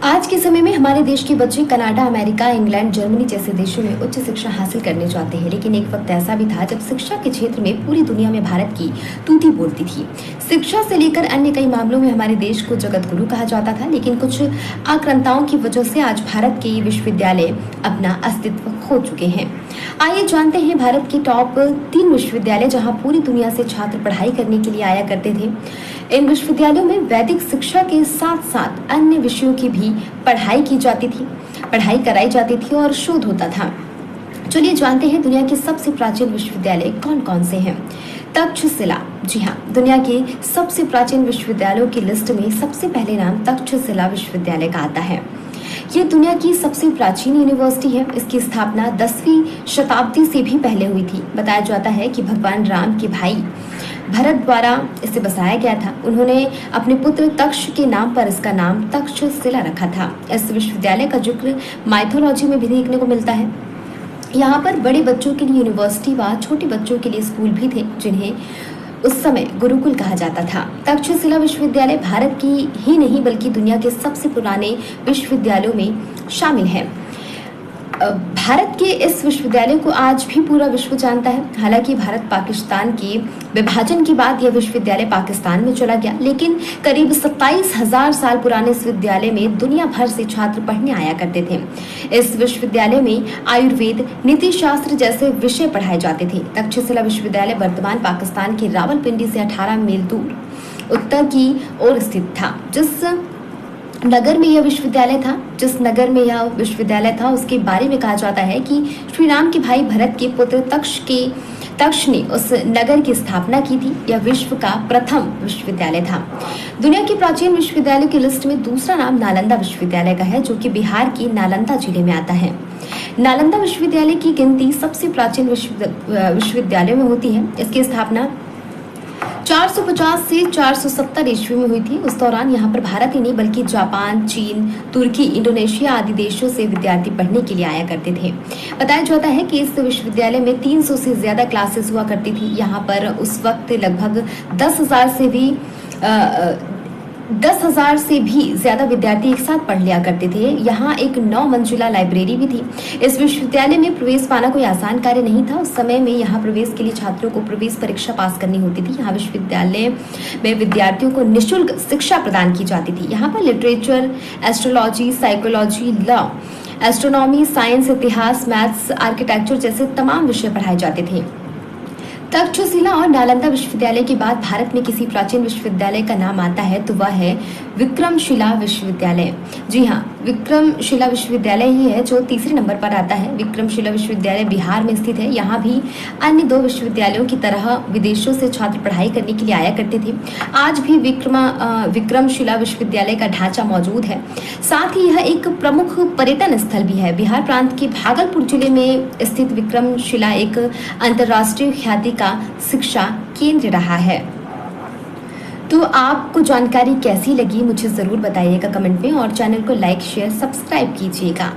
आज के समय में हमारे देश के बच्चे कनाडा, अमेरिका, इंग्लैंड, जर्मनी जैसे देशों में उच्च शिक्षा हासिल करने चाहते हैं, लेकिन एक वक्त ऐसा भी था जब शिक्षा के क्षेत्र में पूरी दुनिया में भारत की तूती बोलती थी। शिक्षा से लेकर अन्य कई मामलों में हमारे देश को जगत गुरु कहा जाता था, लेकिन कुछ आक्रांताओं की वजह से आज भारत के विश्वविद्यालय अपना अस्तित्व खो चुके हैं। आइए जानते हैं भारत के टॉप 3 विश्वविद्यालय जहां पूरी दुनिया से छात्र पढ़ाई करने के लिए आया करते थे। इन विश्वविद्यालयों में वैदिक शिक्षा के साथ साथ अन्य विषयों की भी पढ़ाई कराई जाती थी और शोध होता था। चलिए जानते हैं दुनिया के सबसे प्राचीन विश्वविद्यालय कौन कौन से हैं। तक्षशिला, जी हाँ, दुनिया के सबसे प्राचीन विश्वविद्यालयों की लिस्ट में सबसे पहले नाम तक्षशिला विश्वविद्यालय का आता है। ये दुनिया की सबसे प्राचीन यूनिवर्सिटी है। इसकी स्थापना 10वीं शताब्दी से भी पहले हुई थी। बताया जाता है कि भगवान राम के भाई भरत द्वारा इसे बसाया गया था। उन्होंने अपने पुत्र तक्ष के नाम पर इसका नाम तक्षशिला रखा था। इस विश्वविद्यालय का जिक्र माइथोलॉजी में भी देखने को मिलता है। यहाँ पर बड़े बच्चों के लिए यूनिवर्सिटी व छोटे बच्चों के लिए स्कूल भी थे, जिन्हें उस समय गुरुकुल कहा जाता था। तक्षशिला विश्वविद्यालय भारत की ही नहीं बल्कि दुनिया के सबसे पुराने विश्वविद्यालयों में शामिल है। भारत के इस विश्वविद्यालय को आज भी पूरा विश्व जानता है। हालांकि भारत पाकिस्तान के विभाजन के बाद यह विश्वविद्यालय पाकिस्तान में चला गया, लेकिन करीब 27,000 साल पुराने इस विद्यालय में दुनिया भर से छात्र पढ़ने आया करते थे। इस विश्वविद्यालय में आयुर्वेद, नीति शास्त्र जैसे विषय पढ़ाए जाते थे। तक्षशिला विश्वविद्यालय वर्तमान पाकिस्तान के रावलपिंडी से 18 मील दूर उत्तर की ओर स्थित था। जिस नगर में यह विश्वविद्यालय था उसके बारे में कहा जाता है कि श्री राम के भाई भरत के पुत्र तक्ष ने उस नगर की स्थापना की थी। यह विश्व का प्रथम विश्वविद्यालय था। दुनिया के प्राचीन विश्वविद्यालयों की लिस्ट में दूसरा नाम नालंदा विश्वविद्यालय का है, जो कि बिहार के नालंदा जिले में आता है। नालंदा विश्वविद्यालय की गिनती सबसे प्राचीन विश्वविद्यालयों में होती है। इसकी स्थापना 450 से 470 ईस्वी में हुई थी। उस दौरान यहाँ पर भारत ही नहीं बल्कि जापान, चीन, तुर्की, इंडोनेशिया आदि देशों से विद्यार्थी पढ़ने के लिए आया करते थे। बताया जाता है कि इस विश्वविद्यालय में 300 से ज्यादा क्लासेस हुआ करती थी। यहाँ पर उस वक्त लगभग 10,000 से भी ज्यादा विद्यार्थी एक साथ पढ़ लिया करते थे। यहाँ एक 9 मंजिला लाइब्रेरी भी थी। इस विश्वविद्यालय में प्रवेश पाना कोई आसान कार्य नहीं था। उस समय में यहाँ प्रवेश के लिए छात्रों को प्रवेश परीक्षा पास करनी होती थी। यहाँ विश्वविद्यालय में विद्यार्थियों को निःशुल्क शिक्षा प्रदान की जाती थी। यहाँ पर literature, astrology, psychology, law, astronomy, science, इतिहास, मैथ्स, आर्किटेक्चर जैसे तमाम विषय पढ़ाए जाते थे। तक्षशिला और नालंदा विश्वविद्यालय के बाद भारत में किसी प्राचीन विश्वविद्यालय का नाम आता है तो वह है विक्रमशिला विश्वविद्यालय। जी हाँ, विक्रमशिला विश्वविद्यालय ही है जो तीसरे नंबर पर आता है। विक्रमशिला विश्वविद्यालय बिहार में स्थित है। यहाँ भी अन्य 2 विश्वविद्यालयों की तरह विदेशों से छात्र पढ़ाई करने के लिए आया करते थे। आज भी विक्रमशिला विश्वविद्यालय का ढांचा मौजूद है। साथ ही यह एक प्रमुख पर्यटन स्थल भी है। बिहार प्रांत के भागलपुर जिले में स्थित विक्रमशिला एक अंतर्राष्ट्रीय ख्याति का शिक्षा केंद्र रहा है। तो आपको जानकारी कैसी लगी मुझे जरूर बताइएगा कमेंट में, और चैनल को लाइक, शेयर, सब्सक्राइब कीजिएगा।